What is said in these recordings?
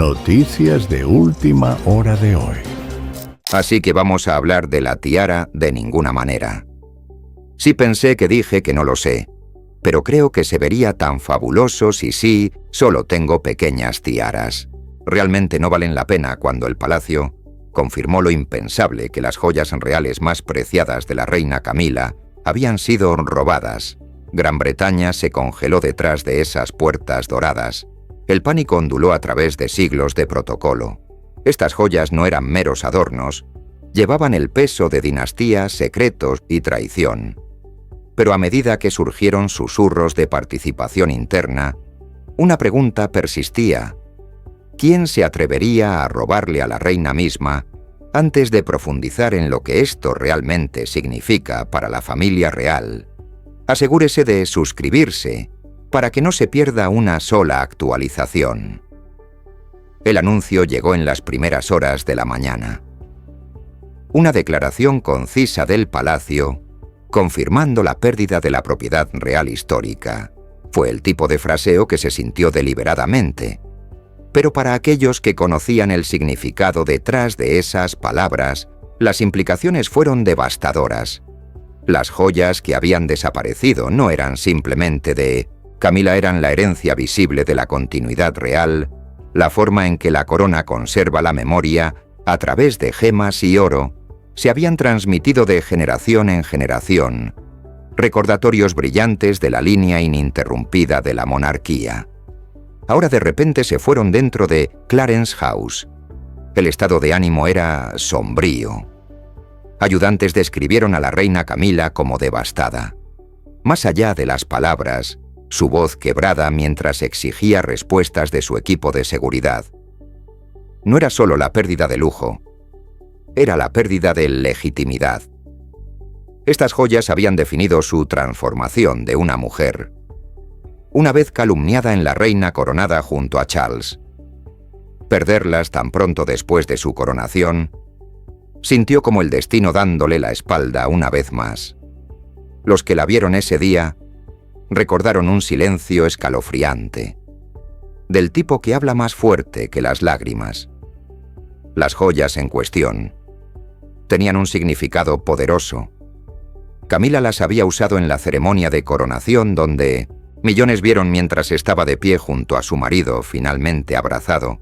Noticias de última hora de hoy. Así que vamos a hablar de la tiara de ninguna manera. Sí pensé que dije que no lo sé, pero creo que se vería tan fabuloso si sí, solo tengo pequeñas tiaras. Realmente no valen la pena cuando el palacio confirmó lo impensable que las joyas reales más preciadas de la reina Camila habían sido robadas. Gran Bretaña se congeló detrás de esas puertas doradas. El pánico onduló a través de siglos de protocolo. Estas joyas no eran meros adornos, llevaban el peso de dinastías, secretos y traición. Pero a medida que surgieron susurros de participación interna, una pregunta persistía. ¿Quién se atrevería a robarle a la reina misma antes de profundizar en lo que esto realmente significa para la familia real? Asegúrese de suscribirse para que no se pierda una sola actualización. El anuncio llegó en las primeras horas de la mañana. Una declaración concisa del palacio, confirmando la pérdida de la propiedad real histórica. Fue el tipo de fraseo que se sintió deliberadamente. Pero para aquellos que conocían el significado detrás de esas palabras, las implicaciones fueron devastadoras. Las joyas que habían desaparecido no eran simplemente de Camila, eran la herencia visible de la continuidad real, la forma en que la corona conserva la memoria a través de gemas y oro, se habían transmitido de generación en generación, recordatorios brillantes de la línea ininterrumpida de la monarquía. Ahora de repente se fueron dentro de Clarence House. El estado de ánimo era sombrío. Ayudantes describieron a la reina Camila como devastada. Más allá de las palabras, su voz quebrada mientras exigía respuestas de su equipo de seguridad. No era solo la pérdida de lujo, era la pérdida de legitimidad. Estas joyas habían definido su transformación de una mujer, una vez calumniada en la reina coronada junto a Charles. Perderlas tan pronto después de su coronación, sintió como el destino dándole la espalda una vez más. Los que la vieron ese día recordaron un silencio escalofriante, del tipo que habla más fuerte que las lágrimas. Las joyas en cuestión tenían un significado poderoso. Camila las había usado en la ceremonia de coronación donde millones vieron mientras estaba de pie junto a su marido finalmente abrazado.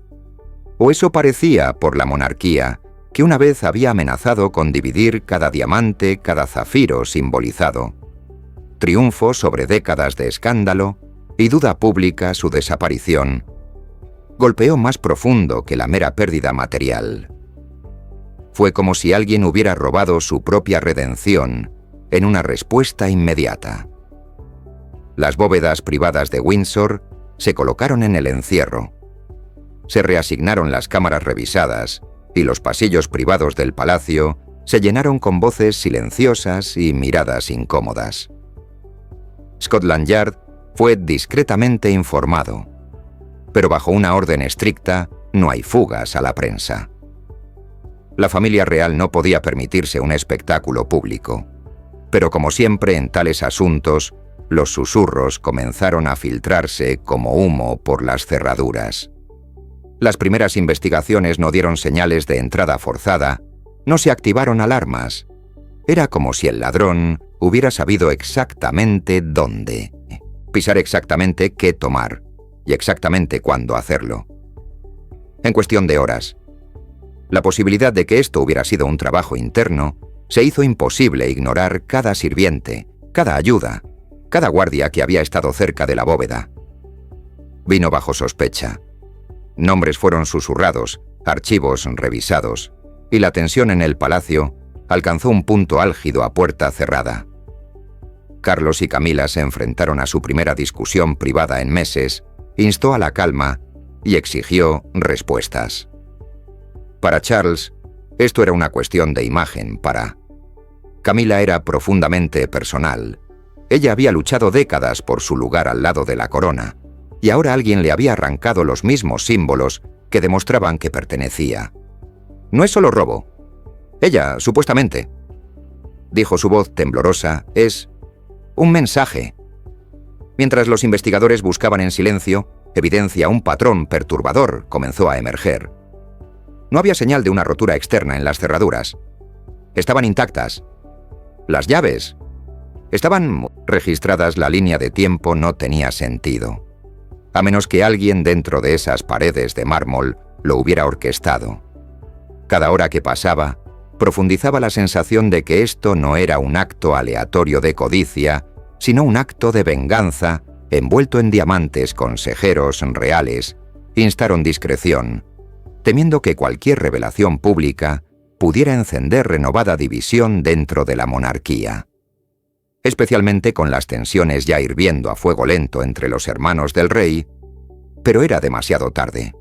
O eso parecía por la monarquía, que una vez había amenazado con dividir cada diamante, cada zafiro simbolizado. Triunfo sobre décadas de escándalo y duda pública, su desaparición golpeó más profundo que la mera pérdida material. Fue como si alguien hubiera robado su propia redención en una respuesta inmediata. Las bóvedas privadas de Windsor se colocaron en el encierro. Se reasignaron las cámaras revisadas y los pasillos privados del palacio se llenaron con voces silenciosas y miradas incómodas. Scotland Yard fue discretamente informado, pero bajo una orden estricta no hay fugas a la prensa. La familia real no podía permitirse un espectáculo público, pero como siempre en tales asuntos, los susurros comenzaron a filtrarse como humo por las cerraduras. Las primeras investigaciones no dieron señales de entrada forzada, no se activaron alarmas. Era como si el ladrón hubiera sabido exactamente dónde, pisar exactamente qué tomar y exactamente cuándo hacerlo. En cuestión de horas, la posibilidad de que esto hubiera sido un trabajo interno se hizo imposible ignorar cada sirviente, cada ayuda, cada guardia que había estado cerca de la bóveda. Vino bajo sospecha. Nombres fueron susurrados, archivos revisados, y la tensión en el palacio alcanzó un punto álgido a puerta cerrada. Carlos y Camila se enfrentaron a su primera discusión privada en meses, instó a la calma y exigió respuestas. Para Charles, esto era una cuestión de imagen. Para Camila era profundamente personal. Ella había luchado décadas por su lugar al lado de la corona, y ahora alguien le había arrancado los mismos símbolos que demostraban que pertenecía. No es solo robo. Ella, supuestamente, dijo su voz temblorosa, es un mensaje. Mientras los investigadores buscaban en silencio, Evidencia un patrón perturbador comenzó a emerger. No había señal de una rotura externa en las cerraduras. Estaban intactas. Las llaves estaban registradas. La línea de tiempo no tenía sentido, a menos que alguien dentro de esas paredes de mármol lo hubiera orquestado. Cada hora que pasaba, profundizaba la sensación de que esto no era un acto aleatorio de codicia, sino un acto de venganza envuelto en diamantes. Consejeros reales instaron discreción, temiendo que cualquier revelación pública pudiera encender renovada división dentro de la monarquía, especialmente con las tensiones ya hirviendo a fuego lento entre los hermanos del rey, pero era demasiado tarde.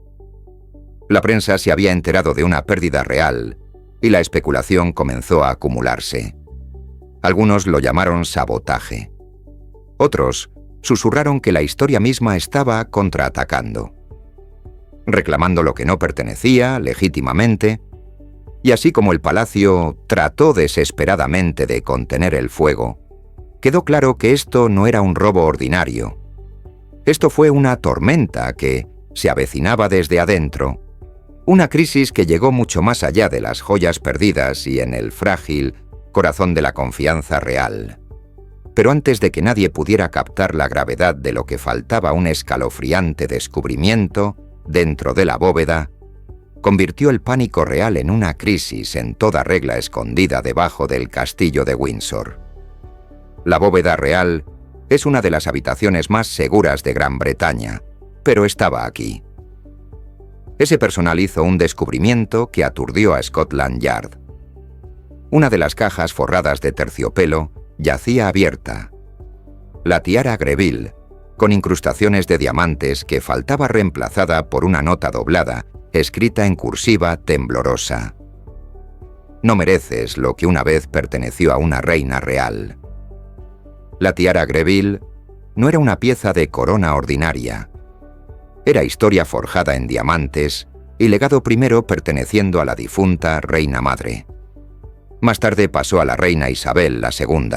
La prensa se había enterado de una pérdida real y la especulación comenzó a acumularse. Algunos lo llamaron sabotaje. Otros susurraron que la historia misma estaba contraatacando, reclamando lo que no pertenecía legítimamente, y así como el palacio trató desesperadamente de contener el fuego, quedó claro que esto no era un robo ordinario. Esto fue una tormenta que se avecinaba desde adentro, una crisis que llegó mucho más allá de las joyas perdidas y en el frágil corazón de la confianza real. Pero antes de que nadie pudiera captar la gravedad de lo que faltaba, un escalofriante descubrimiento dentro de la bóveda convirtió el pánico real en una crisis en toda regla escondida debajo del castillo de Windsor. La bóveda real es una de las habitaciones más seguras de Gran Bretaña, pero estaba aquí. Ese personal hizo un descubrimiento que aturdió a Scotland Yard. Una de las cajas forradas de terciopelo yacía abierta. La tiara Greville, con incrustaciones de diamantes que faltaba reemplazada por una nota doblada, escrita en cursiva temblorosa. No mereces lo que una vez perteneció a una reina real. La tiara Greville no era una pieza de corona ordinaria. Era historia forjada en diamantes y legado primero perteneciendo a la difunta reina madre. Más tarde pasó a la reina Isabel II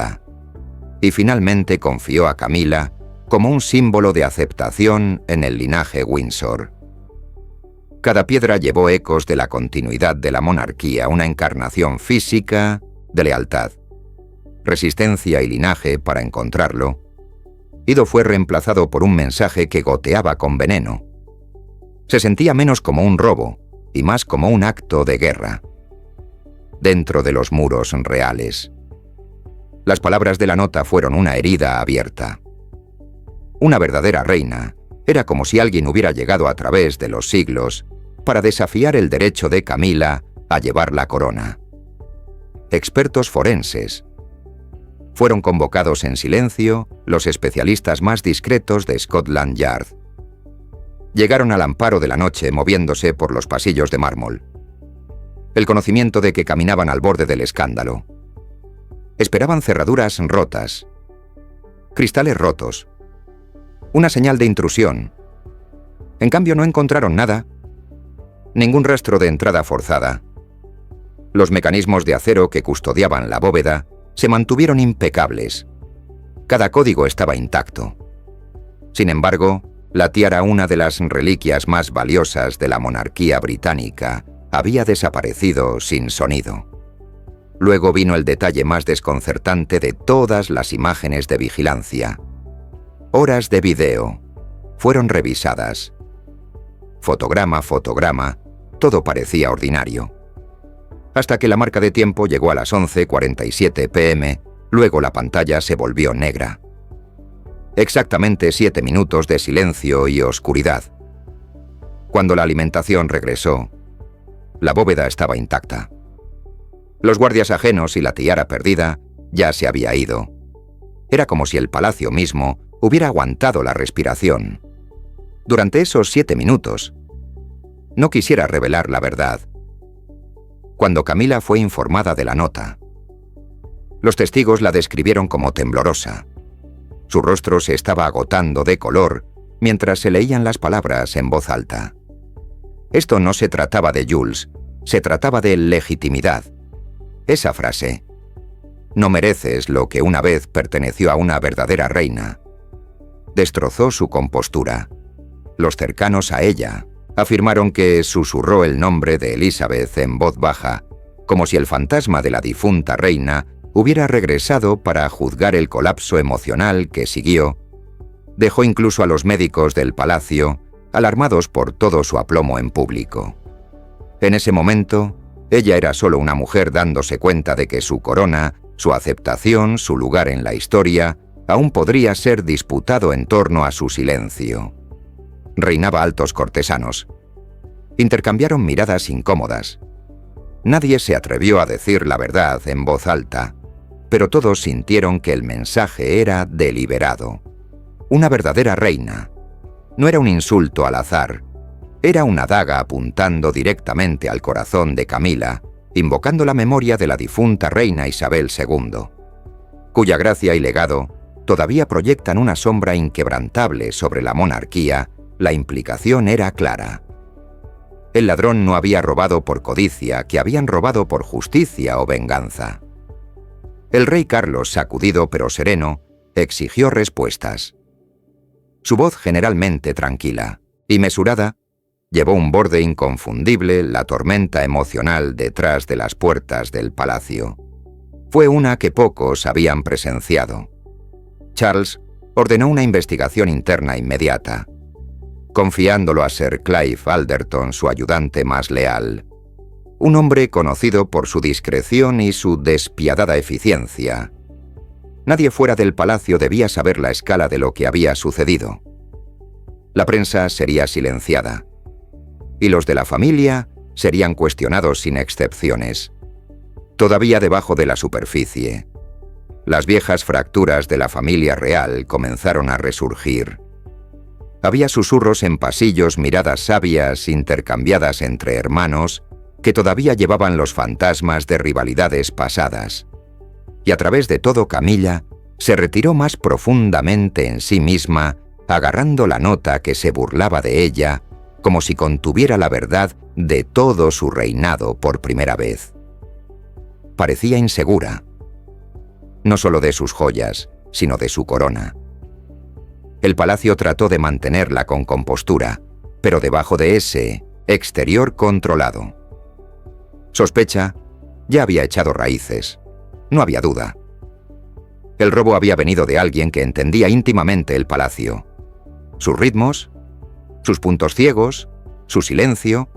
y finalmente confió a Camila como un símbolo de aceptación en el linaje Windsor. Cada piedra llevó ecos de la continuidad de la monarquía, una encarnación física de lealtad, resistencia y linaje para encontrarlo. Ido fue reemplazado por un mensaje que goteaba con veneno. Se sentía menos como un robo y más como un acto de guerra. Dentro de los muros reales. Las palabras de la nota fueron una herida abierta. Una verdadera reina era como si alguien hubiera llegado a través de los siglos para desafiar el derecho de Camila a llevar la corona. Expertos forenses. Fueron convocados en silencio los especialistas más discretos de Scotland Yard. Llegaron al amparo de la noche moviéndose por los pasillos de mármol. El conocimiento de que caminaban al borde del escándalo. Esperaban cerraduras rotas, cristales rotos, una señal de intrusión. En cambio no encontraron nada, ningún rastro de entrada forzada. Los mecanismos de acero que custodiaban la bóveda se mantuvieron impecables. Cada código estaba intacto. Sin embargo, la tiara, una de las reliquias más valiosas de la monarquía británica, había desaparecido sin sonido. Luego vino el detalle más desconcertante de todas las imágenes de vigilancia. Horas de video fueron revisadas. Fotograma a fotograma, todo parecía ordinario. Hasta que la marca de tiempo llegó a las 11:47 p.m., luego la pantalla se volvió negra. Exactamente 7 minutos de silencio y oscuridad. Cuando la alimentación regresó, la bóveda estaba intacta. Los guardias ajenos y la tiara perdida ya se había ido. Era como si el palacio mismo hubiera aguantado la respiración. Durante esos 7 minutos, no quisiera revelar la verdad. Cuando Camila fue informada de la nota, los testigos la describieron como temblorosa. Su rostro se estaba agotando de color mientras se leían las palabras en voz alta. Esto no se trataba de Jules, se trataba de legitimidad. Esa frase, no mereces lo que una vez perteneció a una verdadera reina, destrozó su compostura. Los cercanos a ella afirmaron que susurró el nombre de Elizabeth en voz baja, como si el fantasma de la difunta reina hubiera regresado para juzgar el colapso emocional que siguió. Dejó incluso a los médicos del palacio alarmados por todo su aplomo en público. En ese momento, ella era solo una mujer dándose cuenta de que su corona, su aceptación, su lugar en la historia, aún podría ser disputado en torno a su silencio. Reinaba altos cortesanos. Intercambiaron miradas incómodas. Nadie se atrevió a decir la verdad en voz alta, pero todos sintieron que el mensaje era deliberado. Una verdadera reina. No era un insulto al azar. Era una daga apuntando directamente al corazón de Camila, invocando la memoria de la difunta reina Isabel II, cuya gracia y legado todavía proyectan una sombra inquebrantable sobre la monarquía. La implicación era clara. El ladrón no había robado por codicia, que habían robado por justicia o venganza. El rey Carlos, sacudido pero sereno, exigió respuestas. Su voz, generalmente tranquila y mesurada, llevó un borde inconfundible la tormenta emocional detrás de las puertas del palacio. Fue una que pocos habían presenciado. Charles ordenó una investigación interna inmediata, confiándolo a Sir Clive Alderton, su ayudante más leal. Un hombre conocido por su discreción y su despiadada eficiencia. Nadie fuera del palacio debía saber la escala de lo que había sucedido. La prensa sería silenciada, y los de la familia serían cuestionados sin excepciones. Todavía debajo de la superficie, las viejas fracturas de la familia real comenzaron a resurgir. Había susurros en pasillos, miradas sabias intercambiadas entre hermanos que todavía llevaban los fantasmas de rivalidades pasadas. Y a través de todo Camilla se retiró más profundamente en sí misma, agarrando la nota que se burlaba de ella, como si contuviera la verdad de todo su reinado por primera vez. Parecía insegura, no solo de sus joyas, sino de su corona. El palacio trató de mantenerla con compostura, pero debajo de ese exterior controlado. Sospecha ya había echado raíces, no había duda. El robo había venido de alguien que entendía íntimamente el palacio, sus ritmos, sus puntos ciegos, su silencio.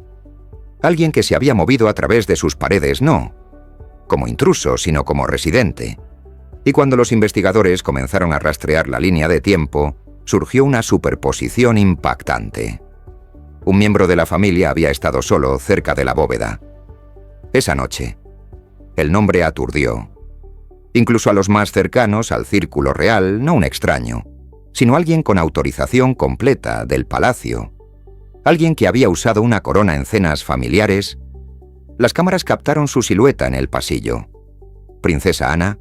Alguien que se había movido a través de sus paredes, no como intruso, sino como residente. Y cuando los investigadores comenzaron a rastrear la línea de tiempo, surgió una superposición impactante. Un miembro de la familia había estado solo cerca de la bóveda. Esa noche, el nombre aturdió. Incluso a los más cercanos al círculo real, no un extraño, sino alguien con autorización completa del palacio. Alguien que había usado una corona en cenas familiares. Las cámaras captaron su silueta en el pasillo. Princesa Ana.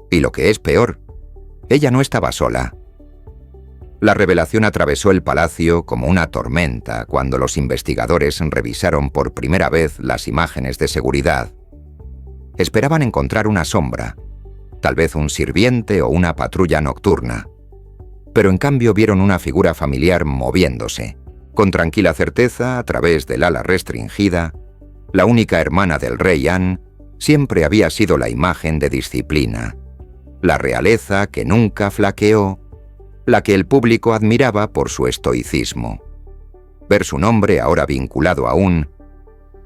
Y lo que es peor, ella no estaba sola. La revelación atravesó el palacio como una tormenta cuando los investigadores revisaron por primera vez las imágenes de seguridad. Esperaban encontrar una sombra, tal vez un sirviente o una patrulla nocturna. Pero en cambio vieron una figura familiar moviéndose, con tranquila certeza a través del ala restringida. La única hermana del rey Anne siempre había sido la imagen de disciplina, la realeza que nunca flaqueó, la que el público admiraba por su estoicismo. Ver su nombre ahora vinculado aún,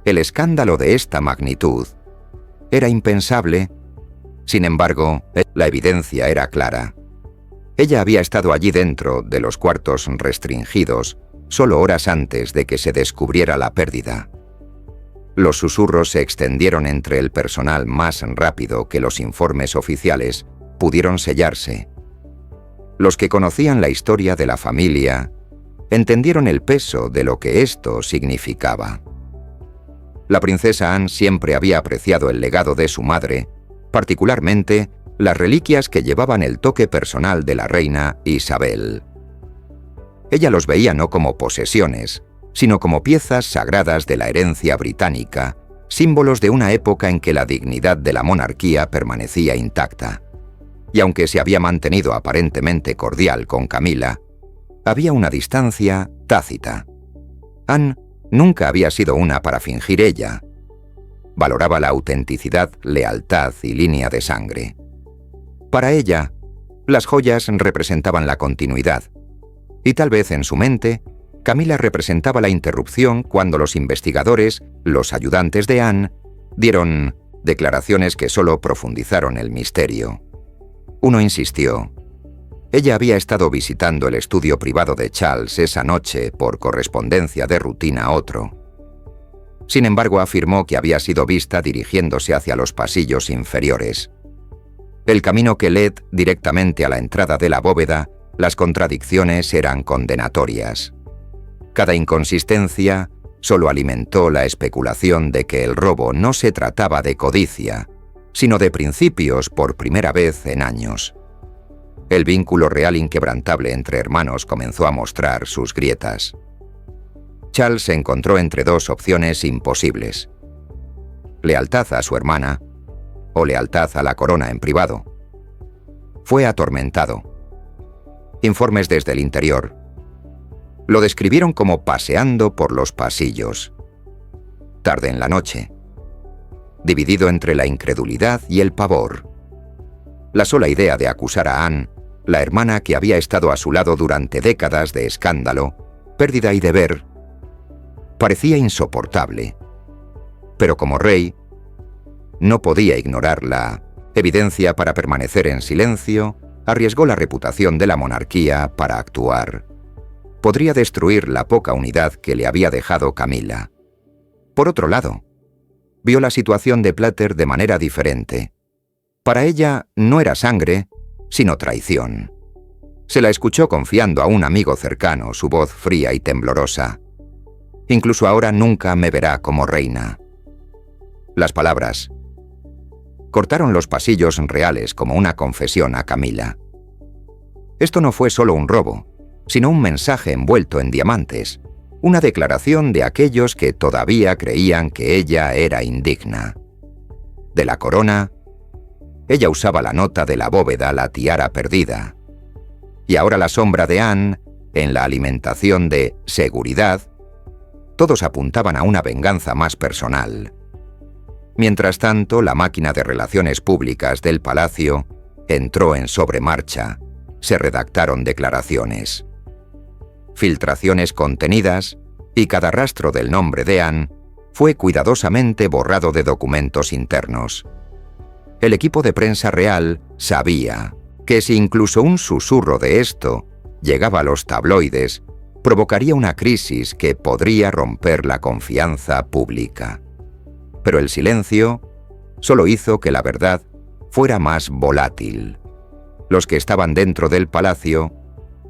el escándalo de esta magnitud, era impensable. Sin embargo, la evidencia era clara. Ella había estado allí dentro de los cuartos restringidos solo horas antes de que se descubriera la pérdida. Los susurros se extendieron entre el personal más rápido que los informes oficiales pudieron sellarse. Los que conocían la historia de la familia entendieron el peso de lo que esto significaba. La princesa Anne siempre había apreciado el legado de su madre, particularmente las reliquias que llevaban el toque personal de la reina Isabel. Ella los veía no como posesiones, sino como piezas sagradas de la herencia británica, símbolos de una época en que la dignidad de la monarquía permanecía intacta. Y aunque se había mantenido aparentemente cordial con Camila, había una distancia tácita. Anne nunca había sido una para fingir ella. Valoraba la autenticidad, lealtad y línea de sangre. Para ella, las joyas representaban la continuidad, y tal vez en su mente, Camila representaba la interrupción cuando los investigadores, los ayudantes de Anne, dieron declaraciones que solo profundizaron el misterio. Uno insistió. Ella había estado visitando el estudio privado de Charles esa noche por correspondencia de rutina a otro. Sin embargo, afirmó que había sido vista dirigiéndose hacia los pasillos inferiores. El camino que led directamente a la entrada de la bóveda, las contradicciones eran condenatorias. Cada inconsistencia solo alimentó la especulación de que el robo no se trataba de codicia, sino de principios por primera vez en años. El vínculo real inquebrantable entre hermanos comenzó a mostrar sus grietas. Charles se encontró entre dos opciones imposibles: lealtad a su hermana o lealtad a la corona en privado. Fue atormentado. Informes desde el interior lo describieron como paseando por los pasillos. Tarde en la noche, dividido entre la incredulidad y el pavor. La sola idea de acusar a Anne, la hermana que había estado a su lado durante décadas de escándalo, pérdida y deber, parecía insoportable. Pero como rey, no podía ignorar la evidencia. Para permanecer en silencio, arriesgó la reputación de la monarquía para actuar. Podría destruir la poca unidad que le había dejado Camila. Por otro lado, vio la situación de Plater de manera diferente. Para ella no era sangre, sino traición. Se la escuchó confiando a un amigo cercano, su voz fría y temblorosa. Incluso ahora nunca me verá como reina. Las palabras cortaron los pasillos reales como una confesión a Camila. Esto no fue solo un robo, sino un mensaje envuelto en diamantes, una declaración de aquellos que todavía creían que ella era indigna. De la corona, ella usaba la nota de la bóveda, la tiara perdida. Y ahora la sombra de Anne, en la alimentación de seguridad, todos apuntaban a una venganza más personal. Mientras tanto, la máquina de relaciones públicas del palacio entró en sobremarcha. Se redactaron declaraciones, filtraciones contenidas, y cada rastro del nombre de Anne fue cuidadosamente borrado de documentos internos. El equipo de prensa real sabía que si incluso un susurro de esto llegaba a los tabloides, provocaría una crisis que podría romper la confianza pública. Pero el silencio solo hizo que la verdad fuera más volátil. Los que estaban dentro del palacio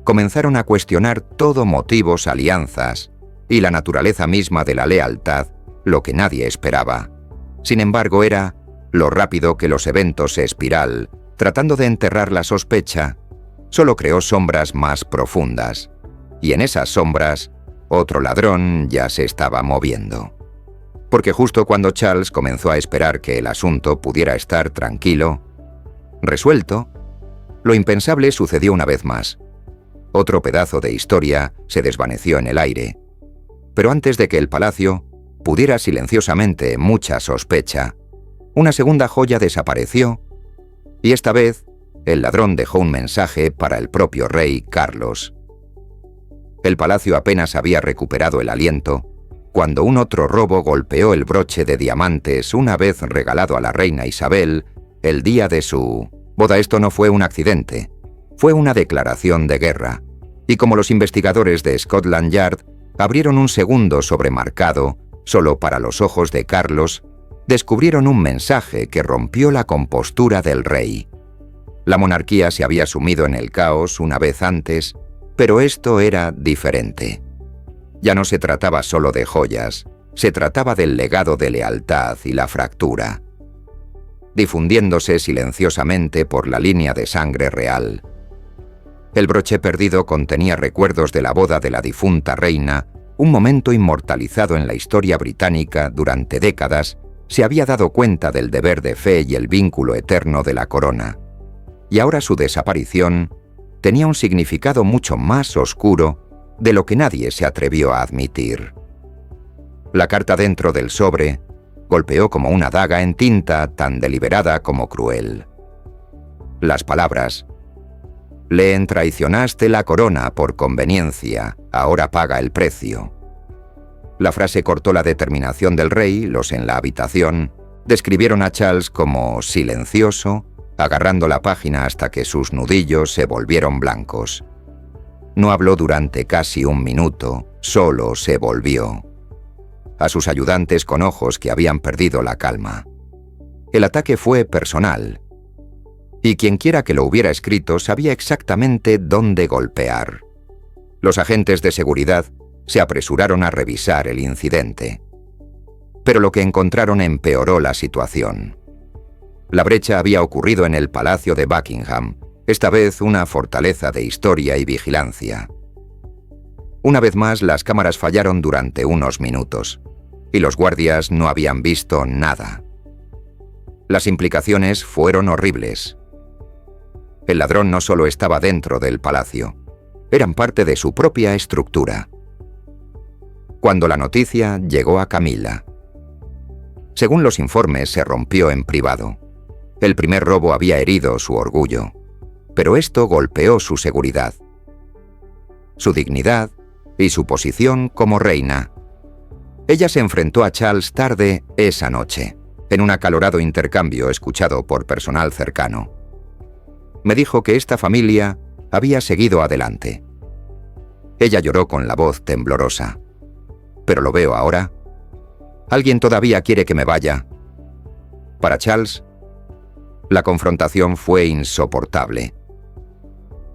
comenzaron a cuestionar todo motivos, alianzas y la naturaleza misma de la lealtad, lo que nadie esperaba. Sin embargo, era lo rápido que los eventos espiral, tratando de enterrar la sospecha, solo creó sombras más profundas. Y en esas sombras, otro ladrón ya se estaba moviendo. Porque justo cuando Charles comenzó a esperar que el asunto pudiera estar tranquilo, resuelto, lo impensable sucedió una vez más. Otro pedazo de historia se desvaneció en el aire. Pero antes de que el palacio pudiera silenciosamente mucha sospecha, una segunda joya desapareció, y esta vez el ladrón dejó un mensaje para el propio rey Carlos. El palacio apenas había recuperado el aliento cuando un otro robo golpeó el broche de diamantes una vez regalado a la reina Isabel el día de su boda. Esto no fue un accidente, fue una declaración de guerra, y como los investigadores de Scotland Yard abrieron un segundo sobremarcado solo para los ojos de Carlos, descubrieron un mensaje que rompió la compostura del rey. La monarquía se había sumido en el caos una vez antes, pero esto era diferente. Ya no se trataba solo de joyas, se trataba del legado de lealtad y la fractura, difundiéndose silenciosamente por la línea de sangre real. El broche perdido contenía recuerdos de la boda de la difunta reina, un momento inmortalizado en la historia británica durante décadas. Se había dado cuenta del deber de fe y el vínculo eterno de la corona. Y ahora su desaparición tenía un significado mucho más oscuro de lo que nadie se atrevió a admitir. La carta dentro del sobre golpeó como una daga en tinta tan deliberada como cruel. Las palabras: «Len, traicionaste la corona por conveniencia, ahora paga el precio». La frase cortó la determinación del rey. Los en la habitación describieron a Charles como silencioso, agarrando la página hasta que sus nudillos se volvieron blancos. No habló durante casi un minuto, solo se volvió a sus ayudantes con ojos que habían perdido la calma. El ataque fue personal, y quienquiera que lo hubiera escrito sabía exactamente dónde golpear. Los agentes de seguridad se apresuraron a revisar el incidente, pero lo que encontraron empeoró la situación. La brecha había ocurrido en el Palacio de Buckingham, esta vez una fortaleza de historia y vigilancia. Una vez más, las cámaras fallaron durante unos minutos, y los guardias no habían visto nada. Las implicaciones fueron horribles. El ladrón no solo estaba dentro del palacio, eran parte de su propia estructura. Cuando la noticia llegó a Camilla, según los informes, se rompió en privado. El primer robo había herido su orgullo, pero esto golpeó su seguridad, su dignidad y su posición como reina. Ella se enfrentó a Charles tarde esa noche, en un acalorado intercambio escuchado por personal cercano. Me dijo que esta familia había seguido adelante. Ella lloró con la voz temblorosa. «Pero lo veo ahora. Alguien todavía quiere que me vaya». Para Charles, la confrontación fue insoportable.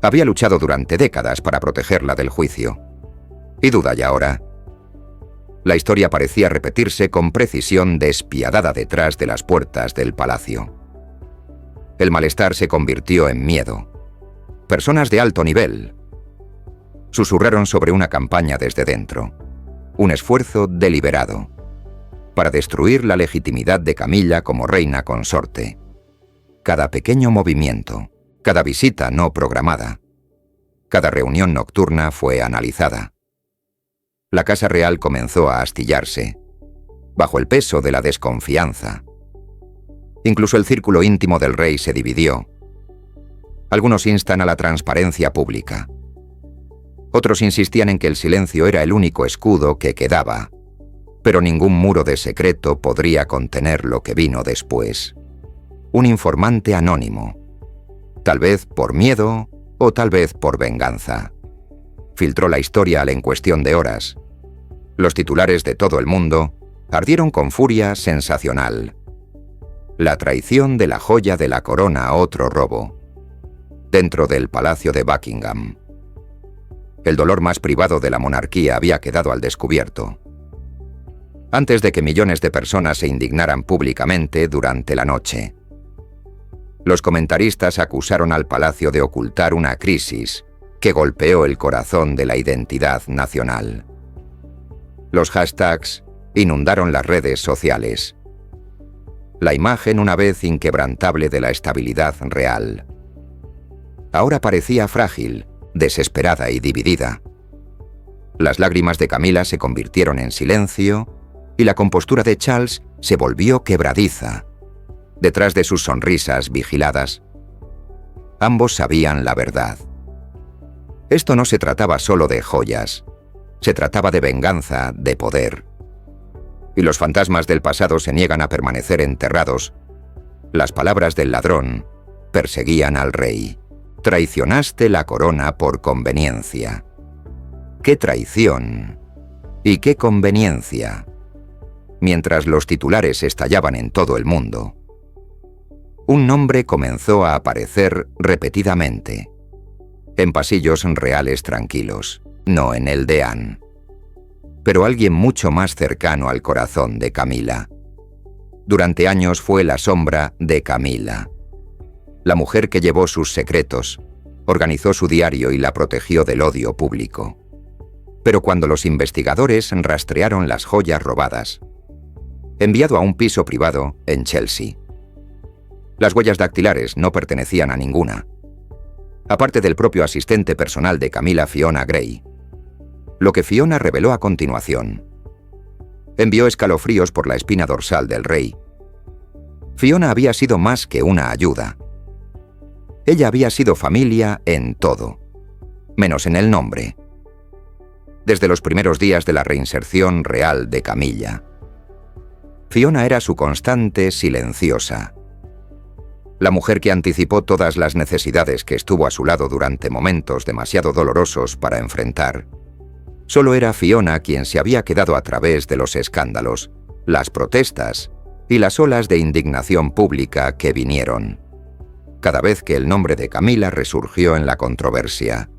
Había luchado durante décadas para protegerla del juicio. ¿Y duda ya ahora? La historia parecía repetirse con precisión despiadada detrás de las puertas del palacio. El malestar se convirtió en miedo. Personas de alto nivel susurraron sobre una campaña desde dentro, un esfuerzo deliberado para destruir la legitimidad de Camilla como reina consorte. Cada pequeño movimiento, cada visita no programada, cada reunión nocturna fue analizada. La Casa Real comenzó a astillarse, bajo el peso de la desconfianza. Incluso el círculo íntimo del rey se dividió. Algunos instan a la transparencia pública. Otros insistían en que el silencio era el único escudo que quedaba, pero ningún muro de secreto podría contener lo que vino después. Un informante anónimo, tal vez por miedo o tal vez por venganza. Filtró la historia en cuestión de horas. Los titulares de todo el mundo ardieron con furia sensacional. La traición de la joya de la corona a otro robo, dentro del Palacio de Buckingham. El dolor más privado de la monarquía había quedado al descubierto. Antes de que millones de personas se indignaran públicamente durante la noche, los comentaristas acusaron al palacio de ocultar una crisis que golpeó el corazón de la identidad nacional. Los hashtags inundaron las redes sociales. La imagen una vez inquebrantable de la estabilidad real ahora parecía frágil, desesperada y dividida. Las lágrimas de Camila se convirtieron en silencio y la compostura de Charles se volvió quebradiza. Detrás de sus sonrisas vigiladas, ambos sabían la verdad. Esto no se trataba solo de joyas, se trataba de venganza, de poder. Y los fantasmas del pasado se niegan a permanecer enterrados. Las palabras del ladrón perseguían al rey. Traicionaste la corona por conveniencia. ¡Qué traición! ¿Y qué conveniencia? Mientras los titulares estallaban en todo el mundo, un nombre comenzó a aparecer repetidamente, en pasillos reales tranquilos, no en el de Anne, pero alguien mucho más cercano al corazón de Camila. Durante años fue la sombra de Camila, la mujer que llevó sus secretos, organizó su diario y la protegió del odio público. Pero cuando los investigadores rastrearon las joyas robadas, enviado a un piso privado en Chelsea, las huellas dactilares no pertenecían a ninguna. aparte del propio asistente personal de Camilla, Fiona Gray. Lo que Fiona reveló a continuación envió escalofríos por la espina dorsal del rey. Fiona había sido más que una ayuda. Ella había sido familia en todo, menos en el nombre. Desde los primeros días de la reinserción real de Camilla, Fiona era su constante silenciosa. La mujer que anticipó todas las necesidades que estuvo a su lado durante momentos demasiado dolorosos para enfrentar. Solo era Fiona quien se había quedado a través de los escándalos, las protestas y las olas de indignación pública que vinieron, cada vez que el nombre de Camilla resurgió en la controversia.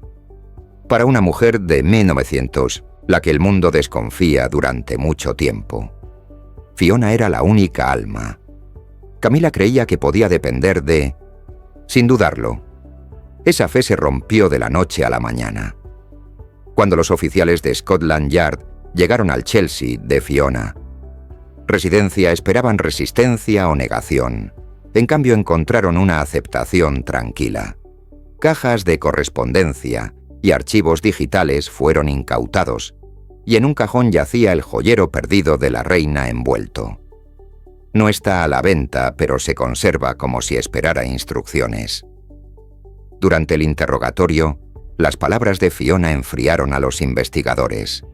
Para una mujer de 1900, la que el mundo desconfía durante mucho tiempo, Fiona era la única alma. Camilla creía que podía depender de... Sin dudarlo, esa fe se rompió de la noche a la mañana, cuando los oficiales de Scotland Yard llegaron al Chelsea de Fiona. Residencia esperaban resistencia o negación. En cambio encontraron una aceptación tranquila. Cajas de correspondencia y archivos digitales fueron incautados, y en un cajón yacía el joyero perdido de la reina envuelto. No está a la venta, pero se conserva como si esperara instrucciones. Durante el interrogatorio, las palabras de Fiona enfriaron a los investigadores.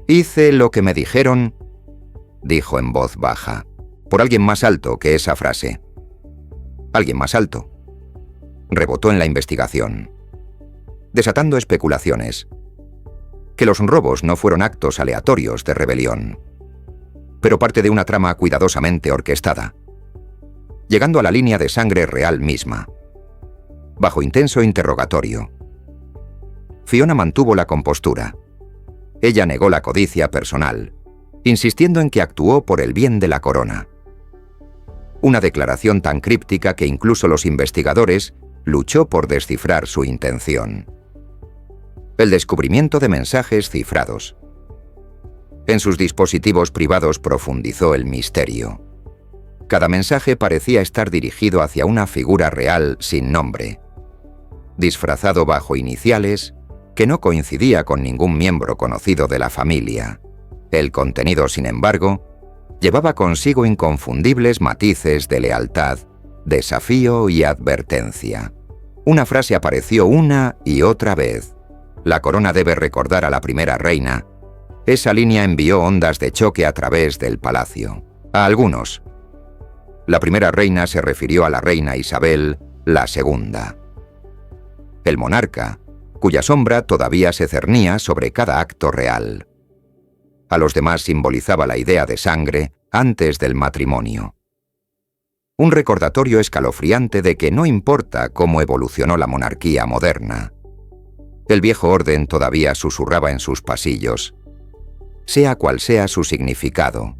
«Hice lo que me dijeron», dijo en voz baja, por alguien más alto que esa frase. «¿Alguien más alto?», rebotó en la investigación, desatando especulaciones. Que los robos no fueron actos aleatorios de rebelión, pero parte de una trama cuidadosamente orquestada, llegando a la línea de sangre real misma. Bajo intenso interrogatorio, Fiona mantuvo la compostura. Ella negó la codicia personal, insistiendo en que actuó por el bien de la corona. Una declaración tan críptica que incluso los investigadores luchó por descifrar su intención. El descubrimiento de mensajes cifrados. En sus dispositivos privados profundizó el misterio. Cada mensaje parecía estar dirigido hacia una figura real sin nombre, disfrazado bajo iniciales que no coincidía con ningún miembro conocido de la familia. El contenido, sin embargo, llevaba consigo inconfundibles matices de lealtad, desafío y advertencia. Una frase apareció una y otra vez. La corona debe recordar a la primera reina. Esa línea envió ondas de choque a través del palacio. A algunos. La primera reina se refirió a la reina Isabel II. El monarca, cuya sombra todavía se cernía sobre cada acto real. A los demás simbolizaba la idea de sangre antes del matrimonio. Un recordatorio escalofriante de que no importa cómo evolucionó la monarquía moderna. El viejo orden todavía susurraba en sus pasillos. Sea cual sea su significado,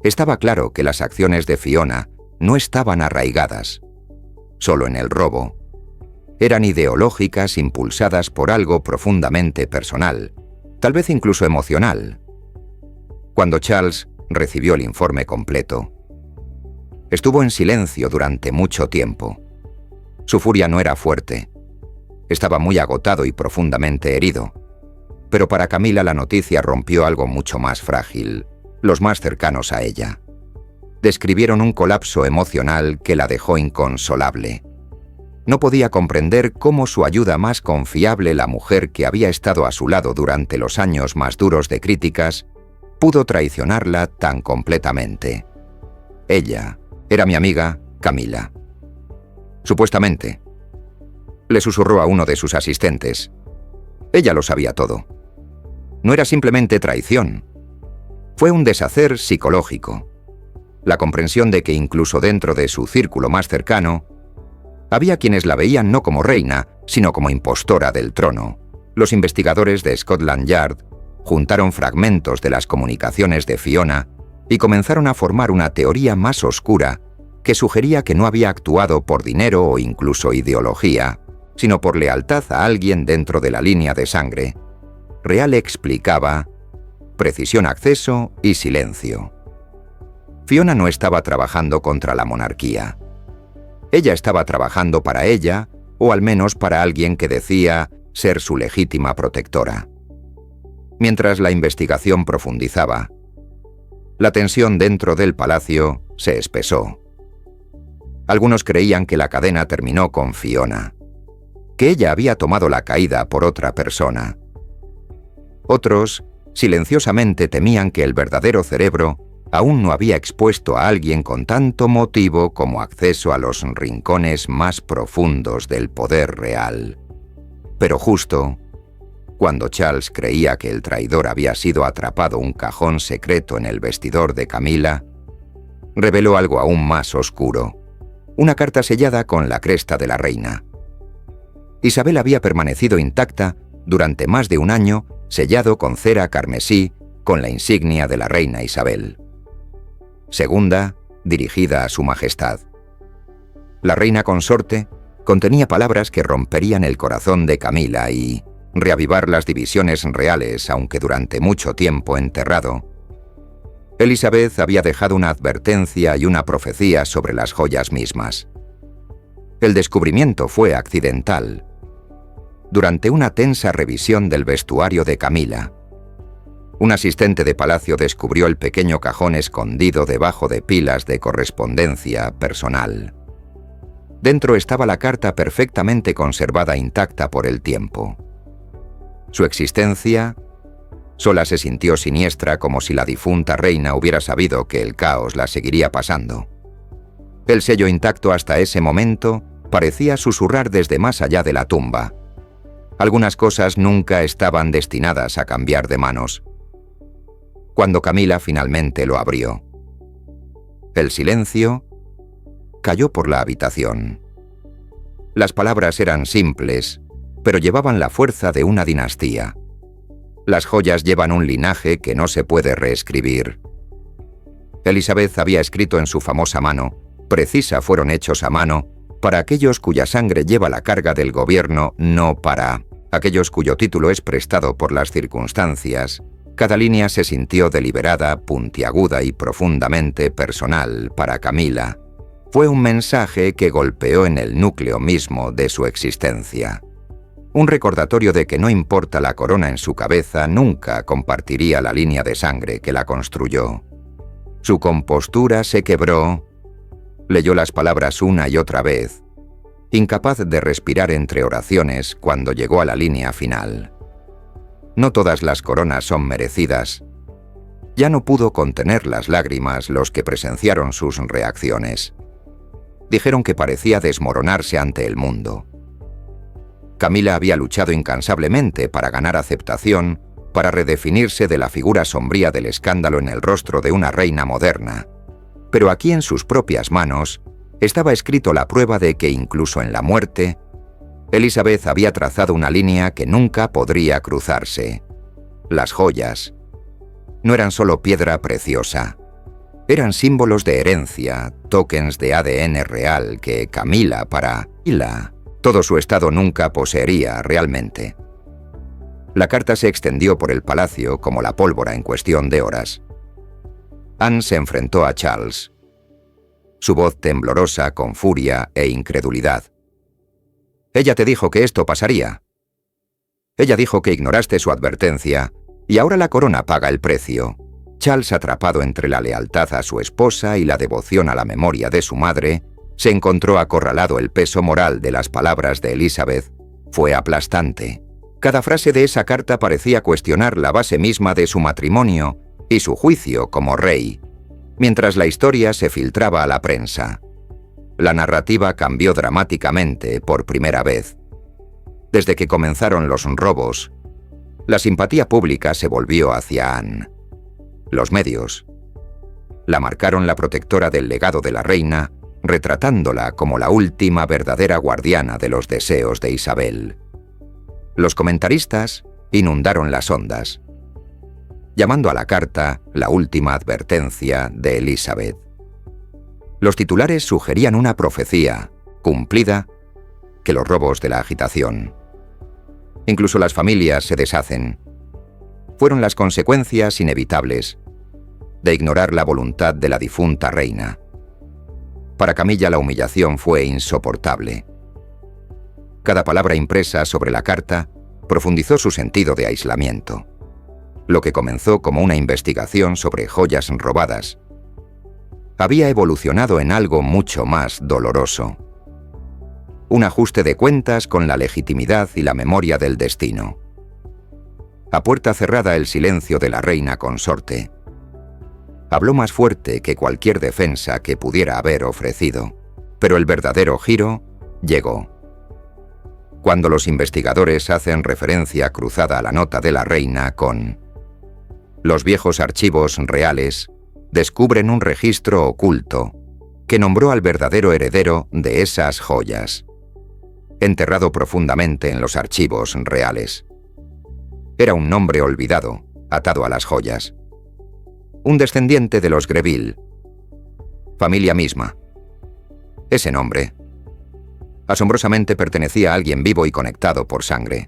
estaba claro que las acciones de Fiona no estaban arraigadas solo en el robo. Eran ideológicas impulsadas por algo profundamente personal, tal vez incluso emocional. Cuando Charles recibió el informe completo, estuvo en silencio durante mucho tiempo. Su furia no era fuerte. Estaba muy agotado y profundamente herido. Pero para Camilla la noticia rompió algo mucho más frágil. Los más cercanos a ella describieron un colapso emocional que la dejó inconsolable. No podía comprender cómo su ayuda más confiable, la mujer que había estado a su lado durante los años más duros de críticas, pudo traicionarla tan completamente. Ella era mi amiga, Camilla. Supuestamente, le susurró a uno de sus asistentes. Ella lo sabía todo. No era simplemente traición. Fue un deshacer psicológico. La comprensión de que incluso dentro de su círculo más cercano, había quienes la veían no como reina, sino como impostora del trono. Los investigadores de Scotland Yard juntaron fragmentos de las comunicaciones de Fiona y comenzaron a formar una teoría más oscura que sugería que no había actuado por dinero o incluso ideología, sino por lealtad a alguien dentro de la línea de sangre. Real explicaba precisión, acceso y silencio. Fiona no estaba trabajando contra la monarquía. Ella estaba trabajando para ella o al menos para alguien que decía ser su legítima protectora. Mientras la investigación profundizaba, la tensión dentro del palacio se espesó. Algunos creían que la cadena terminó con Fiona, que ella había tomado la caída por otra persona. Otros, silenciosamente, temían que el verdadero cerebro aún no había expuesto a alguien con tanto motivo como acceso a los rincones más profundos del poder real. Pero justo cuando Charles creía que el traidor había sido atrapado un cajón secreto en el vestidor de Camila, reveló algo aún más oscuro: una carta sellada con la cresta de la reina. Isabel había permanecido intacta durante más de un año, sellado con cera carmesí con la insignia de la reina Isabel. Segunda, dirigida a su majestad. La reina consorte contenía palabras que romperían el corazón de Camila y reavivar las divisiones reales, aunque durante mucho tiempo enterrado. Elizabeth había dejado una advertencia y una profecía sobre las joyas mismas. El descubrimiento fue accidental. Durante una tensa revisión del vestuario de Camila, un asistente de palacio descubrió el pequeño cajón escondido debajo de pilas de correspondencia personal. Dentro estaba la carta perfectamente conservada intacta por el tiempo. Su existencia sola se sintió siniestra, como si la difunta reina hubiera sabido que el caos la seguiría pasando. El sello intacto hasta ese momento parecía susurrar desde más allá de la tumba. Algunas cosas nunca estaban destinadas a cambiar de manos. Cuando Camila finalmente lo abrió, el silencio cayó por la habitación. Las palabras eran simples, pero llevaban la fuerza de una dinastía. Las joyas llevan un linaje que no se puede reescribir. Elizabeth había escrito en su famosa mano: precisa fueron hechos a mano para aquellos cuya sangre lleva la carga del gobierno, no para aquellos cuyo título es prestado por las circunstancias. Cada línea se sintió deliberada, puntiaguda y profundamente personal para Camila. Fue un mensaje que golpeó en el núcleo mismo de su existencia. Un recordatorio de que no importa la corona en su cabeza, nunca compartiría la línea de sangre que la construyó. Su compostura se quebró. Leyó las palabras una y otra vez, incapaz de respirar entre oraciones cuando llegó a la línea final. No todas las coronas son merecidas. Ya no pudo contener las lágrimas los que presenciaron sus reacciones. Dijeron que parecía desmoronarse ante el mundo. Camila había luchado incansablemente para ganar aceptación, para redefinirse de la figura sombría del escándalo en el rostro de una reina moderna. Pero aquí en sus propias manos estaba escrito la prueba de que incluso en la muerte, Elizabeth había trazado una línea que nunca podría cruzarse. Las joyas no eran solo piedra preciosa, eran símbolos de herencia, tokens de ADN real que Camila, para Ila, todo su estado nunca poseería realmente. La carta se extendió por el palacio como la pólvora en cuestión de horas. Anne se enfrentó a Charles, su voz temblorosa con furia e incredulidad. Ella te dijo que esto pasaría. Ella dijo que ignoraste su advertencia, y ahora la corona paga el precio. Charles, atrapado entre la lealtad a su esposa y la devoción a la memoria de su madre, se encontró acorralado. El peso moral de las palabras de Elizabeth fue aplastante. Cada frase de esa carta parecía cuestionar la base misma de su matrimonio y su juicio como rey. Mientras la historia se filtraba a la prensa, la narrativa cambió dramáticamente por primera vez. Desde que comenzaron los robos, la simpatía pública se volvió hacia Anne. Los medios la marcaron la protectora del legado de la reina, retratándola como la última verdadera guardiana de los deseos de Isabel. Los comentaristas inundaron las ondas, llamando a la carta la última advertencia de Elizabeth. Los titulares sugerían una profecía, cumplida, que los robos de la agitación. Incluso las familias se deshacen. Fueron las consecuencias inevitables de ignorar la voluntad de la difunta reina. Para Camilla la humillación fue insoportable. Cada palabra impresa sobre la carta profundizó su sentido de aislamiento. Lo que comenzó como una investigación sobre joyas robadas había evolucionado en algo mucho más doloroso. Un ajuste de cuentas con la legitimidad y la memoria del destino. A puerta cerrada, el silencio de la reina consorte habló más fuerte que cualquier defensa que pudiera haber ofrecido, pero el verdadero giro llegó. Cuando los investigadores hacen referencia cruzada a la nota de la reina con los viejos archivos reales, descubren un registro oculto que nombró al verdadero heredero de esas joyas, enterrado profundamente en los archivos reales. Era un nombre olvidado, atado a las joyas. Un descendiente de los Greville. Familia misma. Ese nombre, asombrosamente, pertenecía a alguien vivo y conectado por sangre.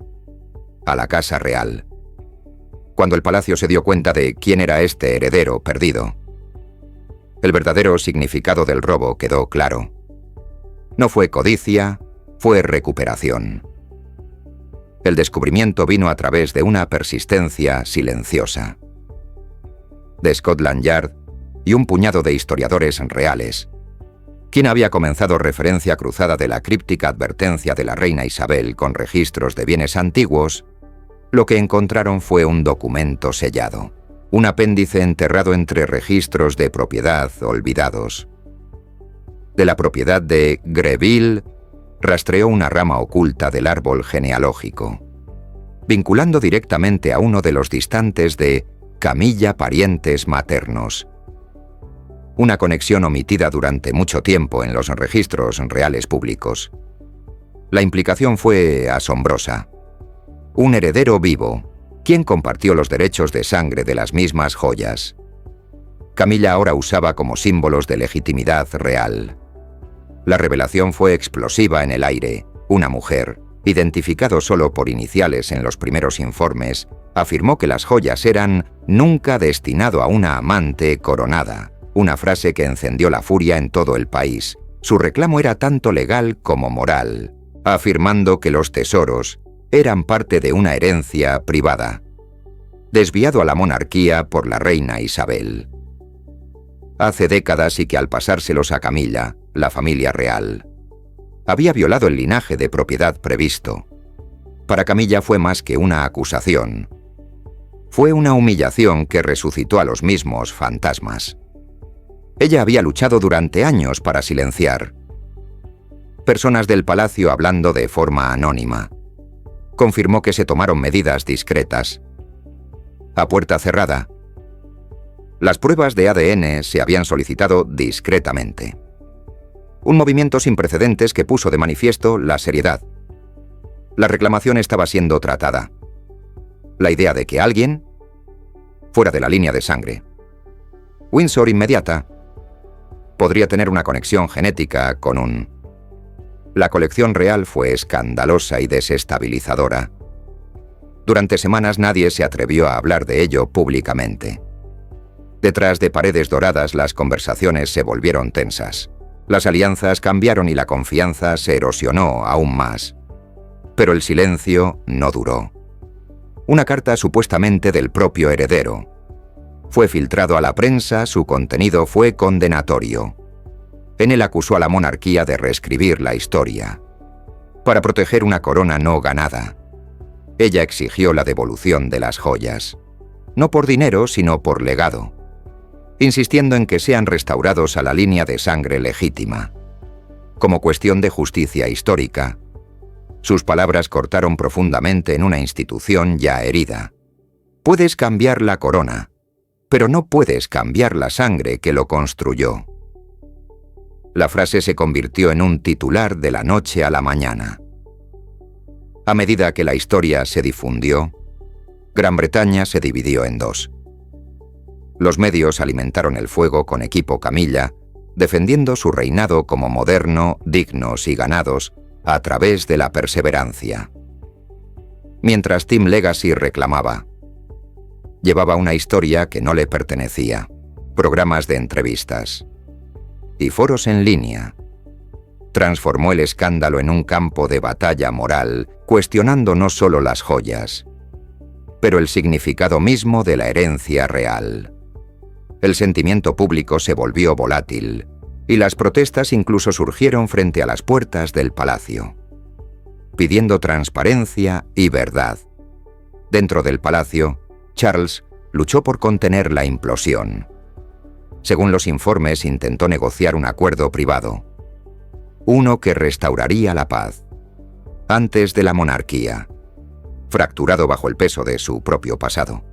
A la Casa Real. Cuando el palacio se dio cuenta de quién era este heredero perdido, el verdadero significado del robo quedó claro. No fue codicia, fue recuperación. El descubrimiento vino a través de una persistencia silenciosa. De Scotland Yard y un puñado de historiadores reales, quien había comenzado referencia cruzada de la críptica advertencia de la reina Isabel con registros de bienes antiguos, lo que encontraron fue un documento sellado, un apéndice enterrado entre registros de propiedad olvidados. De la propiedad de Greville rastreó una rama oculta del árbol genealógico, vinculando directamente a uno de los distantes de Camilla parientes maternos. Una conexión omitida durante mucho tiempo en los registros reales públicos. La implicación fue asombrosa. Un heredero vivo, quien compartió los derechos de sangre de las mismas joyas. Camilla ahora usaba como símbolos de legitimidad real. La revelación fue explosiva en el aire. Una mujer, identificado solo por iniciales en los primeros informes, afirmó que las joyas eran «nunca destinado a una amante coronada», una frase que encendió la furia en todo el país. Su reclamo era tanto legal como moral, afirmando que los tesoros eran parte de una herencia privada, desviado a la monarquía por la reina Isabel. Hace décadas, y que al pasárselos a Camilla, la familia real había violado el linaje de propiedad previsto. Para Camilla fue más que una acusación. Fue una humillación que resucitó a los mismos fantasmas. Ella había luchado durante años para silenciar. Personas del palacio hablando de forma anónima. Confirmó que se tomaron medidas discretas. A puerta cerrada. Las pruebas de ADN se habían solicitado discretamente. Un movimiento sin precedentes que puso de manifiesto la seriedad. La reclamación estaba siendo tratada. La idea de que alguien, fuera de la línea de sangre, Windsor inmediata, podría tener una conexión genética con un... La colección real fue escandalosa y desestabilizadora. Durante semanas nadie se atrevió a hablar de ello públicamente. Detrás de paredes doradas las conversaciones se volvieron tensas. Las alianzas cambiaron y la confianza se erosionó aún más. Pero el silencio no duró. Una carta supuestamente del propio heredero. Fue filtrado a la prensa, su contenido fue condenatorio. En él acusó a la monarquía de reescribir la historia, para proteger una corona no ganada. Ella exigió la devolución de las joyas, no por dinero sino por legado, insistiendo en que sean restaurados a la línea de sangre legítima. Como cuestión de justicia histórica, sus palabras cortaron profundamente en una institución ya herida. Puedes cambiar la corona, pero no puedes cambiar la sangre que lo construyó. La frase se convirtió en un titular de la noche a la mañana. A medida que la historia se difundió, Gran Bretaña se dividió en dos. Los medios alimentaron el fuego con equipo Camilla, defendiendo su reinado como moderno, dignos y ganados a través de la perseverancia. Mientras Team Legacy reclamaba. Llevaba una historia que no le pertenecía, programas de entrevistas y foros en línea. Transformó el escándalo en un campo de batalla moral, cuestionando no solo las joyas, pero el significado mismo de la herencia real. El sentimiento público se volvió volátil, y las protestas incluso surgieron frente a las puertas del palacio, pidiendo transparencia y verdad. Dentro del palacio, Charles luchó por contener la implosión. Según los informes, intentó negociar un acuerdo privado, uno que restauraría la paz, antes de la monarquía, fracturado bajo el peso de su propio pasado.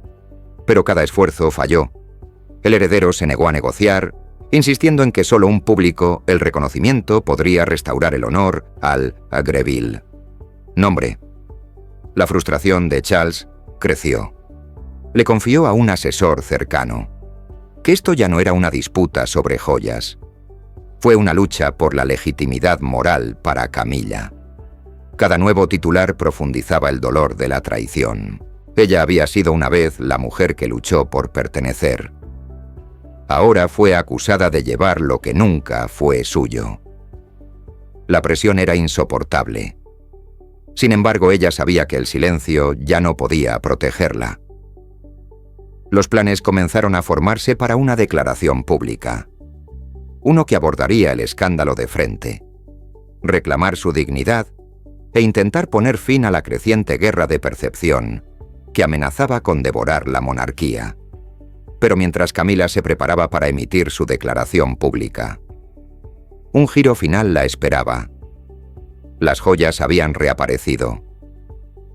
Pero cada esfuerzo falló. El heredero se negó a negociar, insistiendo en que solo un público, el reconocimiento, podría restaurar el honor al Greville. Nombre. La frustración de Charles creció. Le confió a un asesor cercano que esto ya no era una disputa sobre joyas. Fue una lucha por la legitimidad moral para Camilla. Cada nuevo titular profundizaba el dolor de la traición. Ella había sido una vez la mujer que luchó por pertenecer. Ahora fue acusada de llevar lo que nunca fue suyo. La presión era insoportable. Sin embargo, ella sabía que el silencio ya no podía protegerla. Los planes comenzaron a formarse para una declaración pública. Uno que abordaría el escándalo de frente, reclamar su dignidad e intentar poner fin a la creciente guerra de percepción que amenazaba con devorar la monarquía. Pero mientras Camila se preparaba para emitir su declaración pública, un giro final la esperaba. Las joyas habían reaparecido,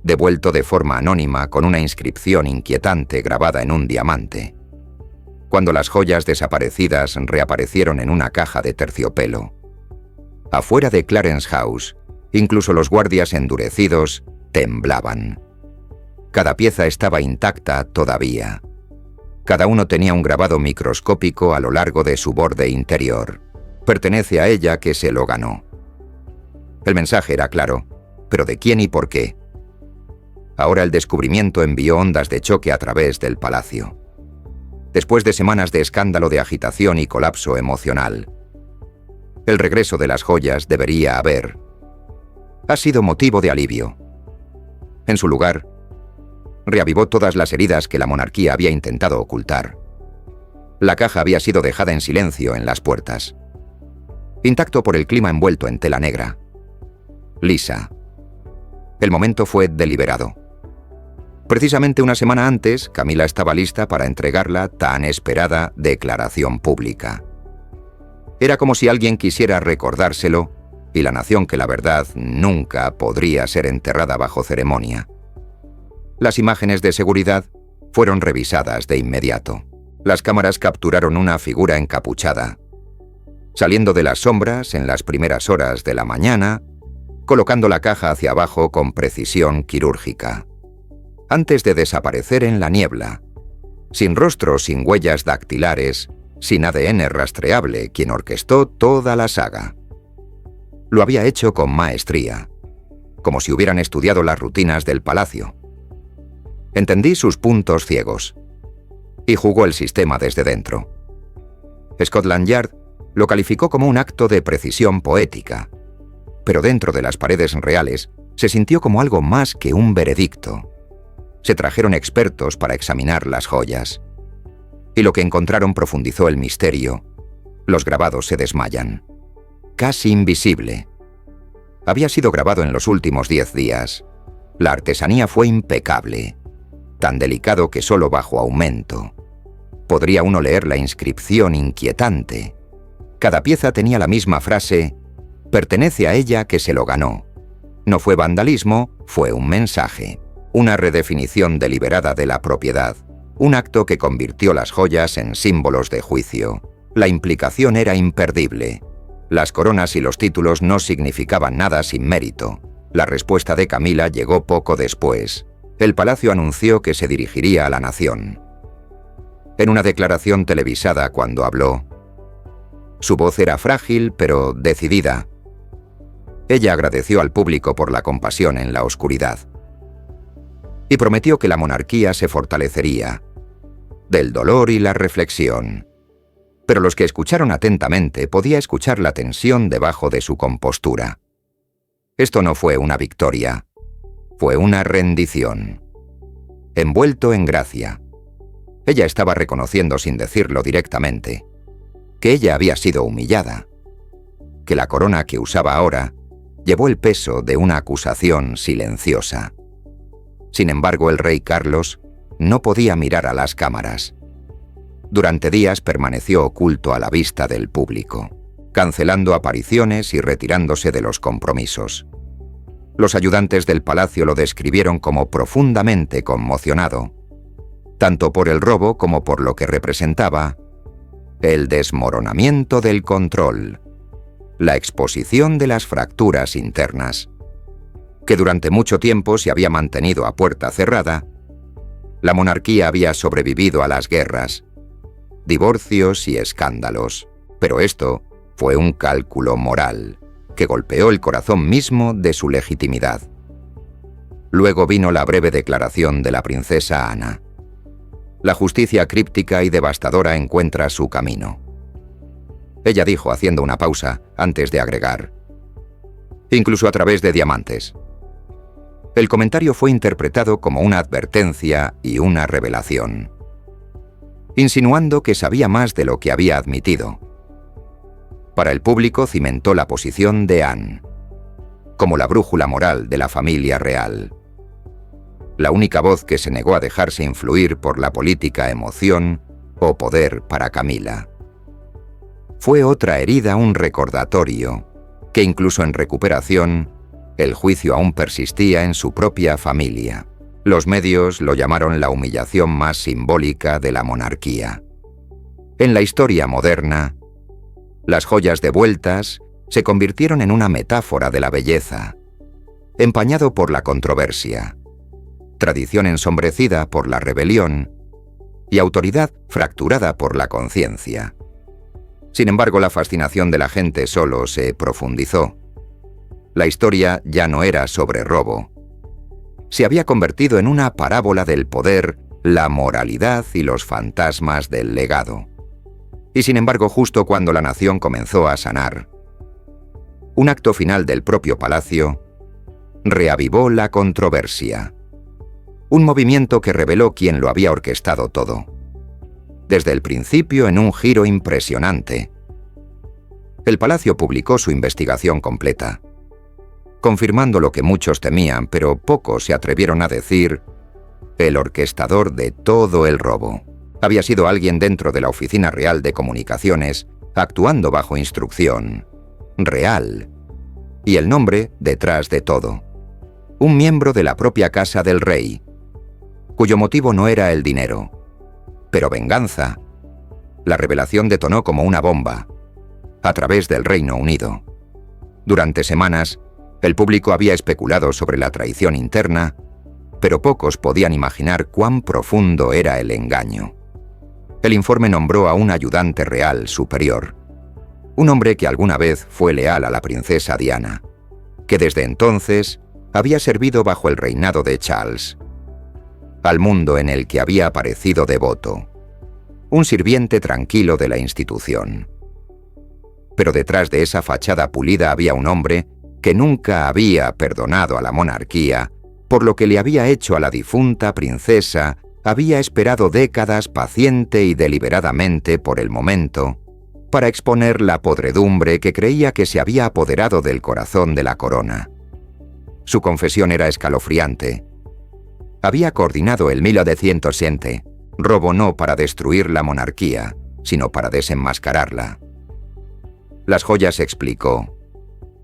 devuelto de forma anónima con una inscripción inquietante grabada en un diamante. Cuando las joyas desaparecidas reaparecieron en una caja de terciopelo, afuera de Clarence House, incluso los guardias endurecidos temblaban. Cada pieza estaba intacta todavía. Cada uno tenía un grabado microscópico a lo largo de su borde interior. Pertenece a ella que se lo ganó. El mensaje era claro, pero ¿de quién y por qué? Ahora el descubrimiento envió ondas de choque a través del palacio. Después de semanas de escándalo, de agitación y colapso emocional, el regreso de las joyas ha sido motivo de alivio. En su lugar, reavivó todas las heridas que la monarquía había intentado ocultar. La caja había sido dejada en silencio en las puertas, intacto por el clima envuelto en tela negra, lisa. El momento fue deliberado. Precisamente una semana antes, Camila estaba lista para entregar la tan esperada declaración pública. Era como si alguien quisiera recordárselo, y la nación que la verdad nunca podría ser enterrada bajo ceremonia. Las imágenes de seguridad fueron revisadas de inmediato. Las cámaras capturaron una figura encapuchada, saliendo de las sombras en las primeras horas de la mañana, colocando la caja hacia abajo con precisión quirúrgica, antes de desaparecer en la niebla, sin rostro, sin huellas dactilares, sin ADN rastreable, quien orquestó toda la saga. Lo había hecho con maestría, como si hubieran estudiado las rutinas del palacio. Entendí sus puntos ciegos, y jugó el sistema desde dentro. Scotland Yard lo calificó como un acto de precisión poética, pero dentro de las paredes reales se sintió como algo más que un veredicto. Se trajeron expertos para examinar las joyas, y lo que encontraron profundizó el misterio. Los grabados se desmayan. Casi invisible. Había sido grabado en los últimos 10 días. La artesanía fue impecable, tan delicado que solo bajo aumento podría uno leer la inscripción inquietante. Cada pieza tenía la misma frase: pertenece a ella que se lo ganó. No fue vandalismo, fue un mensaje, una redefinición deliberada de la propiedad, un acto que convirtió las joyas en símbolos de juicio. La implicación era imperdible. Las coronas y los títulos no significaban nada sin mérito. La respuesta de Camila llegó poco después. El palacio anunció que se dirigiría a la nación. En una declaración televisada cuando habló, su voz era frágil pero decidida. Ella agradeció al público por la compasión en la oscuridad y prometió que la monarquía se fortalecería del dolor y la reflexión. Pero los que escucharon atentamente podía escuchar la tensión debajo de su compostura. Esto no fue una victoria, fue una rendición. Envuelto en gracia. Ella estaba reconociendo sin decirlo directamente que ella había sido humillada, que la corona que usaba ahora llevó el peso de una acusación silenciosa. Sin embargo, el rey Carlos no podía mirar a las cámaras. Durante días permaneció oculto a la vista del público, cancelando apariciones y retirándose de los compromisos. Los ayudantes del palacio lo describieron como profundamente conmocionado, tanto por el robo como por lo que representaba el desmoronamiento del control, la exposición de las fracturas internas, que durante mucho tiempo se había mantenido a puerta cerrada. La monarquía había sobrevivido a las guerras, divorcios y escándalos, pero esto fue un cálculo moral que golpeó el corazón mismo de su legitimidad. Luego vino la breve declaración de la princesa Ana. La justicia críptica y devastadora encuentra su camino. Ella dijo haciendo una pausa antes de agregar: incluso a través de diamantes. El comentario fue interpretado como una advertencia y una revelación, insinuando que sabía más de lo que había admitido. Para el público cimentó la posición de Anne como la brújula moral de la familia real. La única voz que se negó a dejarse influir por la política emoción o poder para Camila. Fue otra herida, un recordatorio, que incluso en recuperación, el juicio aún persistía en su propia familia. Los medios lo llamaron la humillación más simbólica de la monarquía. En la historia moderna, las joyas devueltas se convirtieron en una metáfora de la belleza, empañado por la controversia, tradición ensombrecida por la rebelión y autoridad fracturada por la conciencia. Sin embargo, la fascinación de la gente solo se profundizó. La historia ya no era sobre robo. Se había convertido en una parábola del poder, la moralidad y los fantasmas del legado. Y sin embargo, justo cuando la nación comenzó a sanar, un acto final del propio palacio reavivó la controversia. Un movimiento que reveló quién lo había orquestado todo. Desde el principio, en un giro impresionante. El palacio publicó su investigación completa, confirmando lo que muchos temían, pero pocos se atrevieron a decir: el orquestador de todo el robo había sido alguien dentro de la Oficina Real de Comunicaciones, actuando bajo instrucción real, y el nombre detrás de todo: un miembro de la propia casa del rey, cuyo motivo no era el dinero, pero venganza. La revelación detonó como una bomba, a través del Reino Unido. Durante semanas, el público había especulado sobre la traición interna, pero pocos podían imaginar cuán profundo era el engaño. El informe nombró a un ayudante real superior, un hombre que alguna vez fue leal a la princesa Diana, que desde entonces había servido bajo el reinado de Charles, al mundo en el que había aparecido devoto, un sirviente tranquilo de la institución. Pero detrás de esa fachada pulida había un hombre que nunca había perdonado a la monarquía por lo que le había hecho a la difunta princesa. Había esperado décadas paciente y deliberadamente por el momento para exponer la podredumbre que creía que se había apoderado del corazón de la corona. Su confesión era escalofriante. Había coordinado el 1907, robo no para destruir la monarquía, sino para desenmascararla. Las joyas, explicó,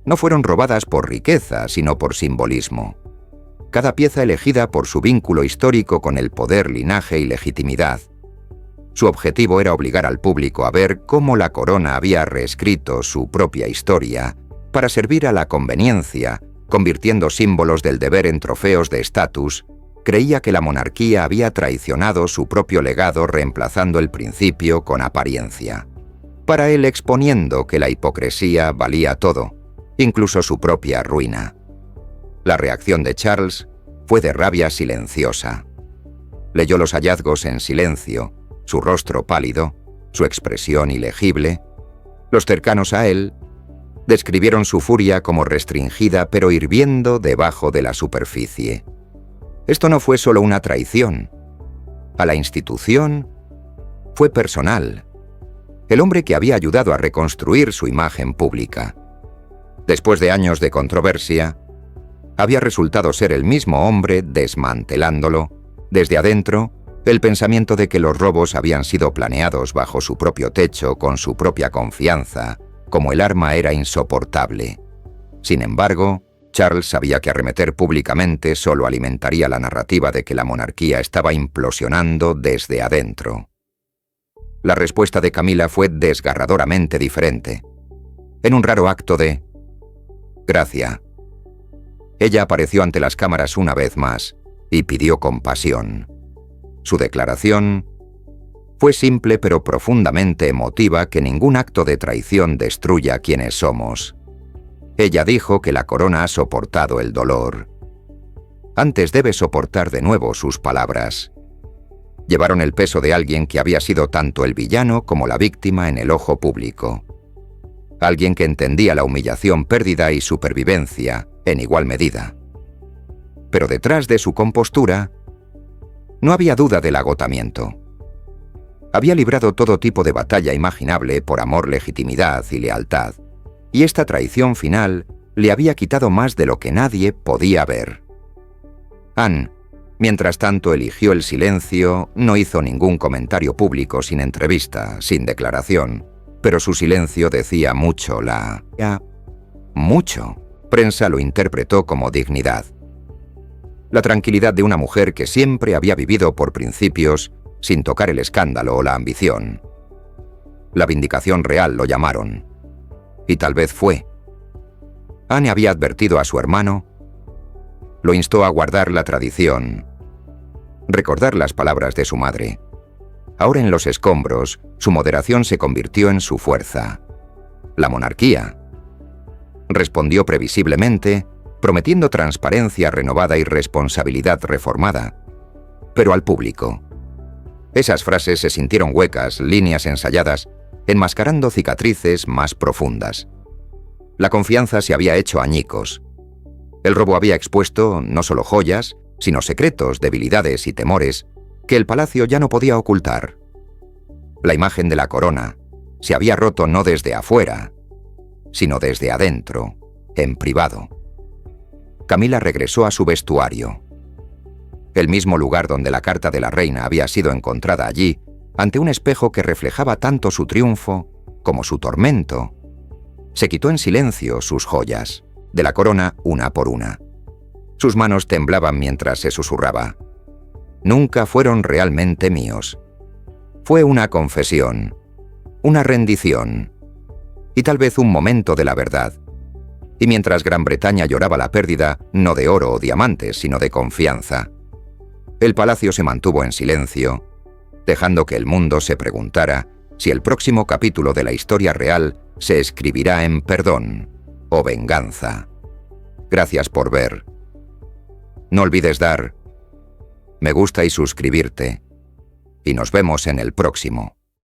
no fueron robadas por riqueza, sino por simbolismo. Cada pieza elegida por su vínculo histórico con el poder, linaje y legitimidad. Su objetivo era obligar al público a ver cómo la corona había reescrito su propia historia para servir a la conveniencia, convirtiendo símbolos del deber en trofeos de estatus. Creía que la monarquía había traicionado su propio legado reemplazando el principio con apariencia. Para él, exponiendo que la hipocresía valía todo, incluso su propia ruina. La reacción de Charles fue de rabia silenciosa. Leyó los hallazgos en silencio, su rostro pálido, su expresión ilegible. Los cercanos a él describieron su furia como restringida pero hirviendo debajo de la superficie. Esto no fue solo una traición. A la institución fue personal. El hombre que había ayudado a reconstruir su imagen pública. Después de años de controversia, había resultado ser el mismo hombre desmantelándolo. Desde adentro, el pensamiento de que los robos habían sido planeados bajo su propio techo con su propia confianza, como el arma era insoportable. Sin embargo, Charles sabía que arremeter públicamente solo alimentaría la narrativa de que la monarquía estaba implosionando desde adentro. La respuesta de Camila fue desgarradoramente diferente. En un raro acto de gracia, ella apareció ante las cámaras una vez más y pidió compasión. Su declaración fue simple pero profundamente emotiva: que ningún acto de traición destruya quienes somos. Ella dijo que la corona ha soportado el dolor. Antes debe soportar de nuevo sus palabras. Llevaron el peso de alguien que había sido tanto el villano como la víctima en el ojo público. Alguien que entendía la humillación, pérdida y supervivencia en igual medida. Pero detrás de su compostura no había duda del agotamiento. Había librado todo tipo de batalla imaginable por amor, legitimidad y lealtad, y esta traición final le había quitado más de lo que nadie podía ver. Anne, mientras tanto, eligió el silencio, no hizo ningún comentario público, sin entrevista, sin declaración, pero su silencio decía mucho. Mucho. Prensa lo interpretó como dignidad. La tranquilidad de una mujer que siempre había vivido por principios, sin tocar el escándalo o la ambición. La vindicación real lo llamaron. Y tal vez fue. Anne había advertido a su hermano, lo instó a guardar la tradición, recordar las palabras de su madre. Ahora, en los escombros, su moderación se convirtió en su fuerza. La monarquía respondió previsiblemente, prometiendo transparencia renovada y responsabilidad reformada. Pero al público. Esas frases se sintieron huecas, líneas ensayadas, enmascarando cicatrices más profundas. La confianza se había hecho añicos. El robo había expuesto no solo joyas, sino secretos, debilidades y temores que el palacio ya no podía ocultar. La imagen de la corona se había roto no desde afuera, sino desde adentro, en privado. Camila regresó a su vestuario. El mismo lugar donde la carta de la reina había sido encontrada allí, ante un espejo que reflejaba tanto su triunfo como su tormento. Se quitó en silencio sus joyas, de la corona una por una. Sus manos temblaban mientras se susurraba: nunca fueron realmente míos. Fue una confesión, una rendición, y tal vez un momento de la verdad. Y mientras Gran Bretaña lloraba la pérdida, no de oro o diamantes, sino de confianza, el palacio se mantuvo en silencio, dejando que el mundo se preguntara si el próximo capítulo de la historia real se escribirá en perdón o venganza. Gracias por ver. No olvides dar me gusta y suscribirte, y nos vemos en el próximo.